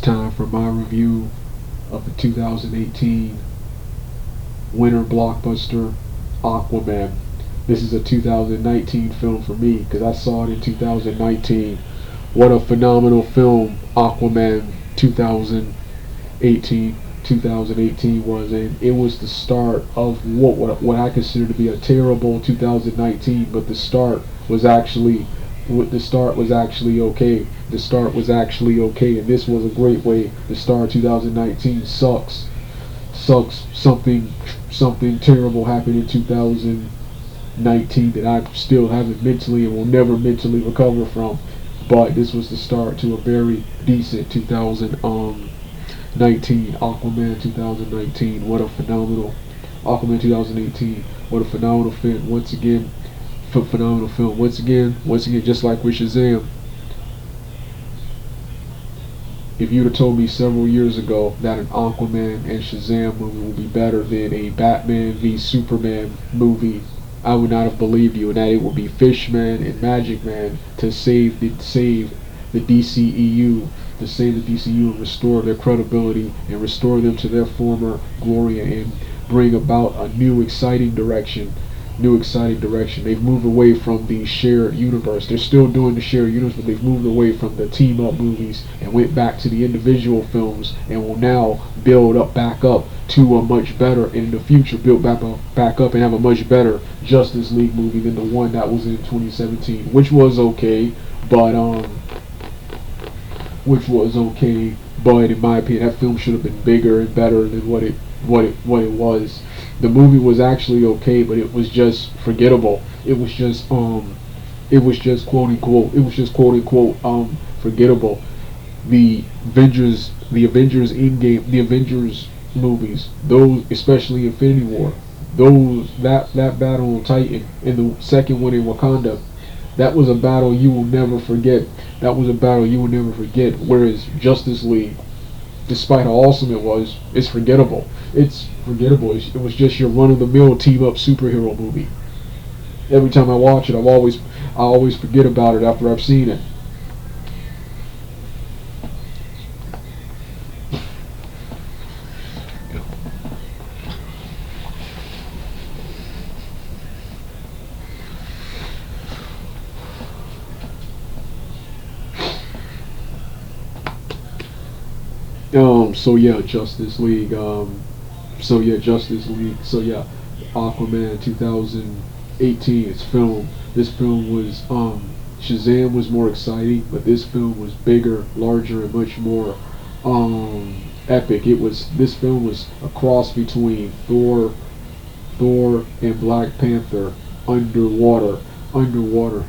It's time for my review of the 2018 winter blockbuster, Aquaman. This is a 2019 film for me because I saw it in 2019. What a phenomenal film Aquaman 2018 was, and it was the start of what I consider to be a terrible 2019. But the start was actually okay. The start was actually okay, and this was a great way to start 2019. Sucks. Something terrible happened in 2019 that I still haven't mentally and will never mentally recover from. But this was the start to a very decent 2019 Aquaman 2019. What a phenomenal Aquaman 2018. What a phenomenal film once again. Phenomenal film once again. Just like with Shazam. If you'd have told me several years ago that an Aquaman and Shazam movie would be better than a Batman v Superman movie, I would not have believed you, and that it would be Fishman and Magic Man to save the DCEU, and restore their credibility and restore them to their former glory and bring about a new exciting direction. They've moved away from the shared universe. They're still doing the shared universe, but they've moved away from the team up movies and went back to the individual films, and will now build back up to a much better, in the future build back up and have a much better Justice League movie than the one that was in 2017, which was okay, but in my opinion that film should have been bigger and better than what it was. The movie was actually okay, but it was just forgettable. It was just quote unquote forgettable. The Avengers Endgame, the Avengers movies, those, especially Infinity War, that battle on Titan and the second one in Wakanda, that was a battle you will never forget. Whereas Justice League, despite how awesome it was, it's forgettable. It was just your run-of-the-mill team-up superhero movie. Every time I watch it, I always forget about it after I've seen it. Aquaman 2018. This film was Shazam was more exciting, but this film was bigger, larger, and much more epic. This film was a cross between Thor and Black Panther underwater. And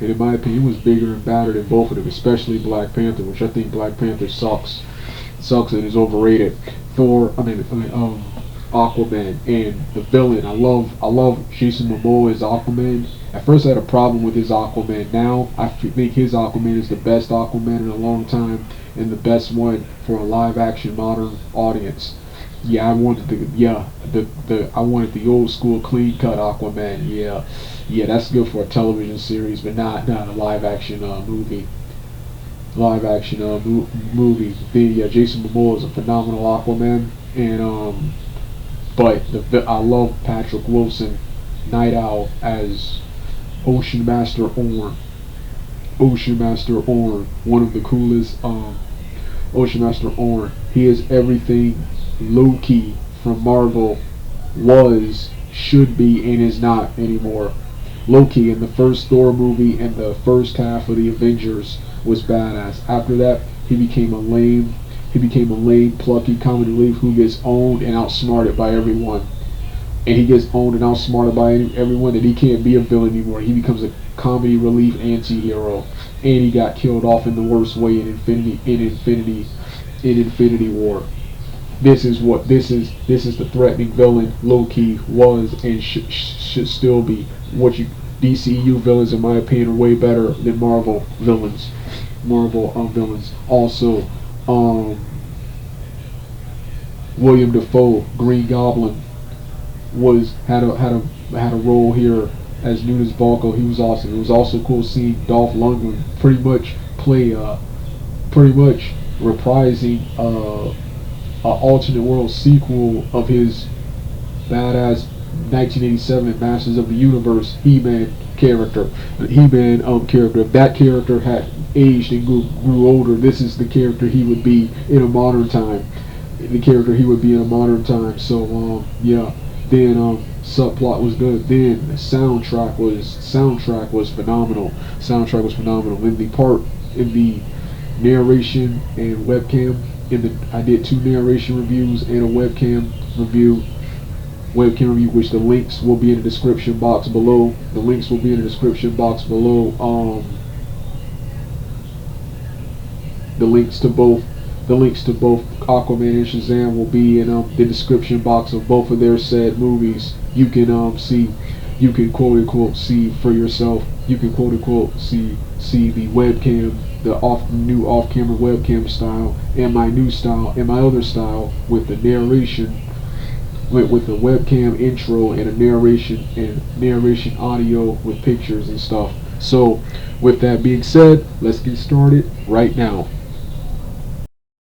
in my opinion, it was bigger and badder than both of them, especially Black Panther, which I think Black Panther sucks and is overrated. Aquaman, and the villain. I love Jason Momoa as Aquaman. At first I had a problem with his Aquaman. Now I think his Aquaman is the best Aquaman in a long time, and the best one for a live action modern audience. Yeah, I wanted the old school clean cut Aquaman. Yeah, that's good for a television series, but not a live action movie. Jason Momoa is a phenomenal Aquaman, and I love Patrick Wilson, Night Owl, as Ocean Master Orn. One of the coolest. Ocean Master Orn. He is everything Loki from Marvel was, should be, and is not anymore. Loki in the first Thor movie and the first half of the Avengers was badass. After that, he became a lame, plucky comic relief who gets owned and outsmarted by everyone. And he gets owned and outsmarted by everyone that he can't be a villain anymore. He becomes a comedy relief anti-hero, and he got killed off in the worst way in Infinity War. This is the threatening villain Loki was and should still be. DCU villains, in my opinion, are way better than Marvel villains. Also, William Dafoe, Green Goblin, had a role here as Nunes Volko. He was awesome. It was also cool seeing Dolph Lundgren pretty much reprising a alternate world sequel of his badass 1987 Masters of the Universe He-Man character. If that character had aged and grew older, this is the character he would be in a modern time. The character he would be in a modern time. So yeah. Then subplot was good. Then the soundtrack was phenomenal. Soundtrack was phenomenal. In the narration and webcam. I did 2 narration reviews and a webcam review, which the links will be in the description box below. The links will be in the description box below. The links to both Aquaman and Shazam will be in the description box of both of their said movies. You can quote unquote see for yourself. You can quote unquote see the webcam, the new off-camera webcam style, and my new style, and my other style with the narration, with the webcam intro and a narration audio with pictures and stuff. So with that being said, let's get started right now.